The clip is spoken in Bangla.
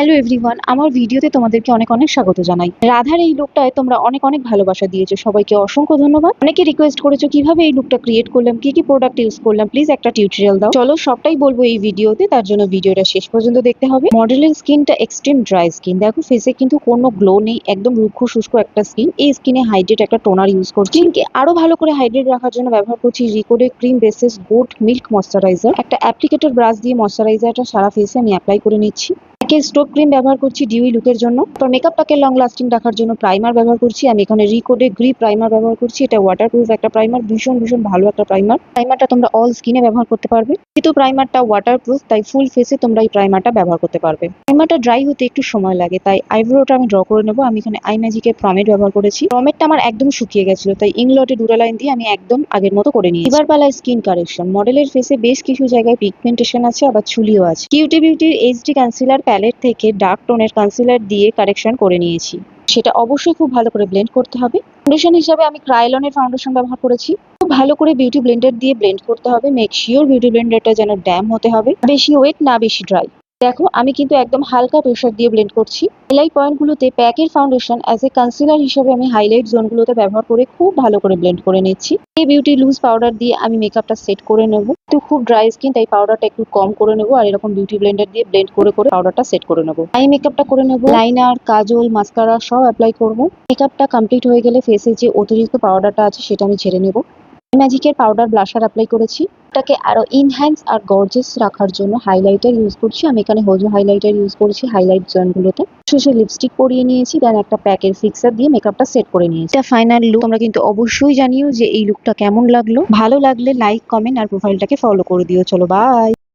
হ্যালো এভরিওয়ান, আমার ভিডিওতে তোমাদেরকে অনেক অনেক স্বাগত জানাই। রাধার এই লুকটায় তোমরা অনেক অনেক ভালোবাসা দিয়েছো, সবাইকে অসংখ্য ধন্যবাদ। অনেকে রিকোয়েস্ট করেছো কিভাবে এই লুকটা ক্রিয়েট করলাম, কি কি প্রোডাক্ট ইউজ করলাম, প্লিজ একটা টিউটোরিয়াল দাও। চলো সবটাই বলবো এই ভিডিওতে, তার জন্য ভিডিওটা শেষ পর্যন্ত দেখতে হবে। মডেলের স্কিনটা এক্সট্রিম ড্রাই স্কিন, দেখো ফেসে কিন্তু কোনো গ্লো নেই, একদম রুক্ষ শুষ্ক একটা স্কিন। এই স্কিনে হাইড্রেট একটা টোনার ইউজ করছি। স্কিনকে আরো ভালো করে হাইড্রেট রাখার জন্য ব্যবহার করছি রিকোডে cream basis goat milk moisturiser. একটা অ্যাপ্লিকেটর ব্রাশ দিয়ে ময়শ্চারাইজারটা সারা ফেসে আমি অ্যাপ্লাই করে নিচ্ছি। স্টোক ক্রিম ব্যবহার করছি ডিউই লুকের জন্য। তো মেকআপটাকে লং লাস্টিং রাখার জন্য প্রাইমার ব্যবহার করছি। আমি এখানে রিকোডে গ্রি প্রাইমার ব্যবহার করছি। এটা ওয়াটারপ্রুফ একটা প্রাইমার, ভীষণ ভীষণ ভালো একটা প্রাইমার। প্রাইমারটা তোমরা অল স্কিনে ব্যবহার করতে পারবে, কিন্তু প্রাইমারটা ওয়াটারপ্রুফ, তাই ফুল ফেসে তোমরা এই প্রাইমারটা ব্যবহার করতে পারবে। প্রাইমারটা ড্রাই হতে একটু সময় লাগে, তাই আইব্রোটা আমি ড্র করে নেবো। আমি এখানে আই ম্যাজিকের প্রমেড ব্যবহার করেছি। প্রমেডটা আমার একদম শুকিয়ে গেছিল, তাই ইংলটে ডুরালাইন দিয়ে আমি একদম আগের মতো করে নিয়েছি। এবার পালা স্কিন কারেকশন। মডেলের ফেসে বেশ কিছু জায়গায় পিগমেন্টেশন আছে, আবার চুলিও আছে। কিউটি বিউটির এইচডি কনসিলার প্যালেট থেকে ডার্ক টোনের কনসিলার দিয়ে কারেকশন করে নিয়েছি। সেটা অবশ্যই খুব ভালো করে ব্লেন্ড করতে হবে। ফাউন্ডেশন হিসাবে আমি ক্রায়োলনের ফাউন্ডেশন ব্যবহার করেছি। খুব ভালো করে বিউটি ব্লেন্ডার দিয়ে ব্লেন্ড করতে হবে। মেক শিওর বিউটি ব্লেন্ডারটা যেন ড্যাম হতে হবে, বেশি ওয়েট না বেশি ড্রাই। দেখো আমি কিন্তু একদম হালকা প্রেসার দিয়ে ব্লেন্ড করছি। হাইলাইট পয়েন্টগুলোতে প্যাকের ফাউন্ডেশন অ্যাজ এ কনসিলার হিসেবে আমি হাইলাইট জোনগুলোতে ব্যবহার করে খুব ভালো করে ব্লেন্ড করে নিচ্ছি। এই বিউটি লুজ পাউডার দিয়ে আমি মেকআপটা সেট করে নেব। তো খুব ড্রাই স্কিন, তাই পাউডারটা একটু কম করে নেবো, আর এরকম বিউটি ব্লেন্ডার দিয়ে ব্লেন্ড করে করে পাউডারটা সেট করে নেবো। আই মেকআপটা করে নেবো, লাইনার, কাজল, মাস্কারা সব অ্যাপ্লাই করবো। মেকআপটা কমপ্লিট হয়ে গেলে ফেসে যে অতিরিক্ত পাউডারটা আছে সেটা আমি ছেড়ে নেবো। ম্যাজিকের পাউডার ব্লাশার অ্যাপ্লাই করেছি। এটাকে আরো ইনহ্যান্স আর গর্জিয়াস রাখার জন্য হাইলাইটার ইউজ করছি। আমি এখানে হোজো হাইলাইটার ইউজ করেছি হাইলাইট জোনগুলোতে। শেষে লিপস্টিক পরিয়ে নিয়েছি, দেন একটা প্যাকের ফিক্সার দিয়ে মেকআপটা সেট করে নিয়েছি। এটা ফাইনাল লুক। তোমরা কিন্তু অবশ্যই জানিও যে এই লুকটা কেমন লাগলো। ভালো লাগলে লাইক, কমেন্ট আর প্রোফাইলটাকে ফলো করে দিও। চলো বাই।